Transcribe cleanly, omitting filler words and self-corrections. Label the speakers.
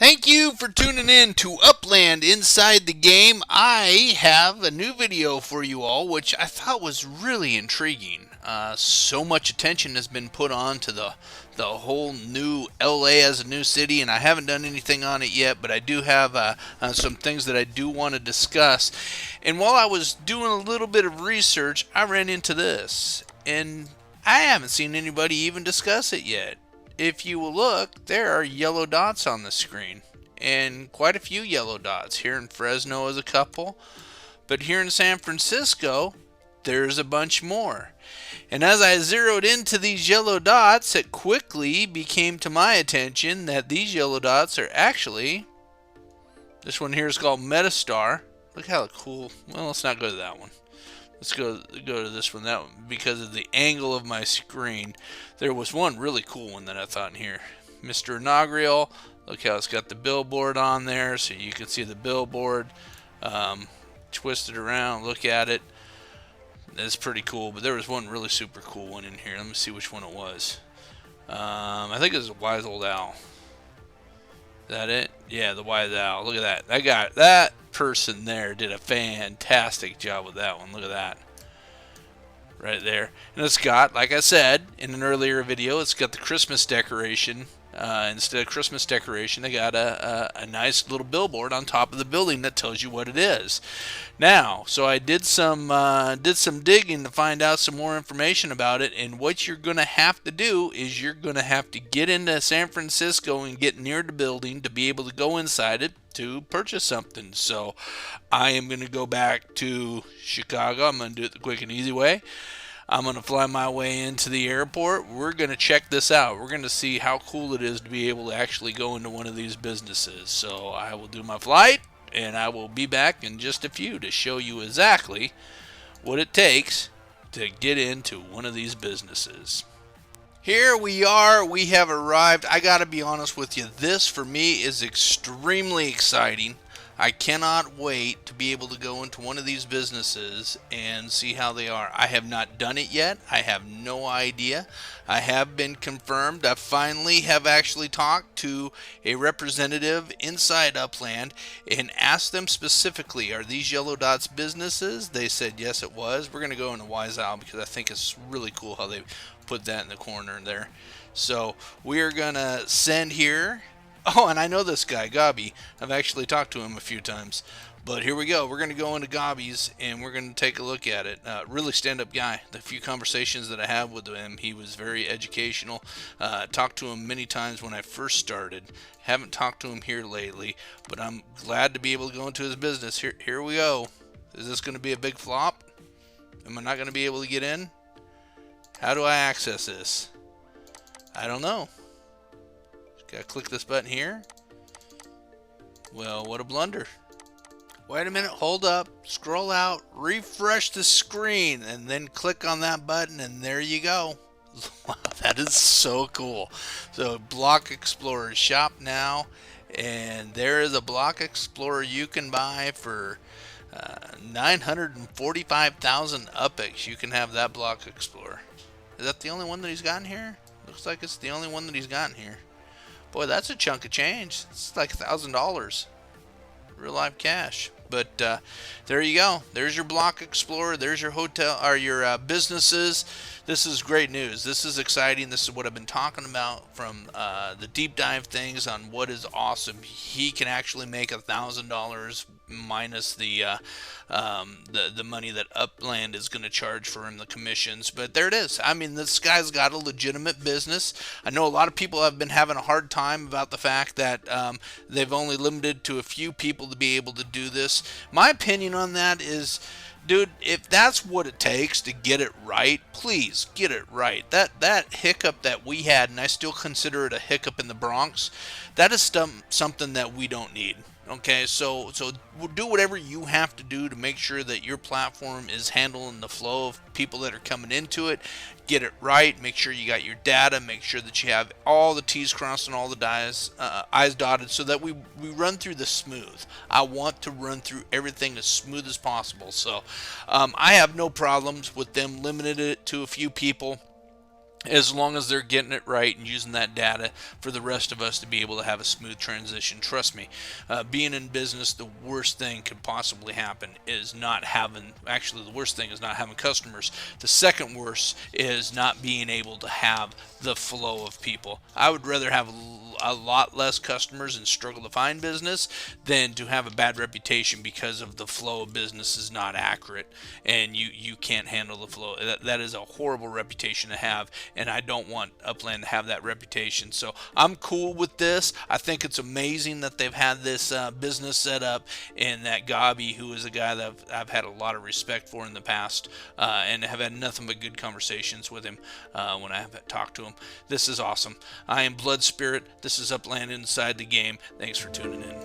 Speaker 1: Thank you for tuning in to Upland Inside the Game. I have a new video for you all, which I thought was really intriguing. So much attention has been put on to the whole new LA as a new city, and I haven't done anything on it yet, but I do have some things that I do want to discuss. And while I was doing a little bit of research, I ran into this, and I haven't seen anybody even discuss it yet. If you will look, there are yellow dots on the screen, and quite a few yellow dots. Here in Fresno is a couple, but here in San Francisco, there's a bunch more. And as I zeroed into these yellow dots, it quickly became to my attention that these yellow dots are actually, this one here is called Metastar. Look how cool. Well, let's not go to that one. Let's go to this one. That one, because of the angle of my screen. There was one really cool one that I thought in here. Mr. Inaugural. Look how it's got the billboard on there, so you can see the billboard. Twist it around. Look at it. That's pretty cool. But there was one really super cool one in here. Let me see which one it was. I think it was a Wise Old Owl. Is that it? Yeah, the Wise Owl. Look at that. That person there did a fantastic job with that one. Look at that. Right there. And it's got, like I said in an earlier video, it's got the Christmas decoration. Instead of Christmas decoration, they got a nice little billboard on top of the building that tells you what it is. Now, so I did some digging to find out some more information about it, and what you're going to have to do is you're going to have to get into San Francisco and get near the building to be able to go inside it to purchase something. So I am going to go back to Chicago. I'm going to do it the quick and easy way. I'm going to fly my way into the airport. We're going to check this out. We're going to see how cool it is to be able to actually go into one of these businesses. So I will do my flight, and I will be back in just a few to show you exactly what it takes to get into one of these businesses. Here we are. We have arrived. I got to be honest with you. This, for me, is extremely exciting. I cannot wait to be able to go into one of these businesses and see how they are. I have not done it yet. I have no idea. I have been confirmed. I finally have actually talked to a representative inside Upland and asked them specifically, are these yellow dots businesses? They said yes, it was. We're going to go into Wise Owl because I think it's really cool how they put that in the corner there. So we are going to send here. Oh, and I know this guy, Gabi. I've actually talked to him a few times. But here we go. We're going to go into Gabi's, and we're going to take a look at it. Really stand-up guy. The few conversations that I had with him, he was very educational. Talked to him many times when I first started. Haven't talked to him here lately, but I'm glad to be able to go into his business. Here we go. Is this going to be a big flop? Am I not going to be able to get in? How do I access this? I don't know. Gotta click this button here. Well, what a blunder. Wait a minute, hold up, scroll out, refresh the screen, and then click on that button, and there you go. Wow, that is so cool. So, Block Explorer, shop now, and there is a Block Explorer you can buy for 945,000 UPIX. You can have that Block Explorer. Is that the only one that he's gotten here? Looks like it's the only one that he's gotten here. Boy, that's a chunk of change. It's like $1,000 real life cash. But there you go. There's your Block Explorer. There's your hotel or your businesses. This is great news. This is exciting. This is what I've been talking about from the deep dive things on what is awesome. He can actually make $1,000 minus the money that Upland is going to charge for him, the commissions. But there it is. I mean, this guy's got a legitimate business. I know a lot of people have been having a hard time about the fact that they've only limited to a few people to be able to do this. My opinion on that is, dude, if that's what it takes to get it right, please get it right. That hiccup that we had, and I still consider it a hiccup in the Bronx, that is something that we don't need. Okay, so do whatever you have to do to make sure that your platform is handling the flow of people that are coming into it. Get it right. Make sure you got your data. Make sure that you have all the T's crossed and all the I's dotted, so that we run through this smooth. I want to run through everything as smooth as possible. So I have no problems with them limiting it to a few people. as long as they're getting it right and using that data for the rest of us to be able to have a smooth transition. Trust me, being in business, the worst thing could possibly happen is not having, actually the worst thing is not having customers. The second worst is not being able to have the flow of people. I would rather have a lot less customers and struggle to find business than to have a bad reputation because of the flow of business is not accurate and you can't handle the flow. That is a horrible reputation to have, and I don't want Upland to have that reputation. So I'm cool with this. I think it's amazing that they've had this business set up, and that Gabi, who is a guy that I've had a lot of respect for in the past, and have had nothing but good conversations with him when I have talked to him. This is awesome. I am Blood Spirit. This is Upland Inside the Game. Thanks for tuning in.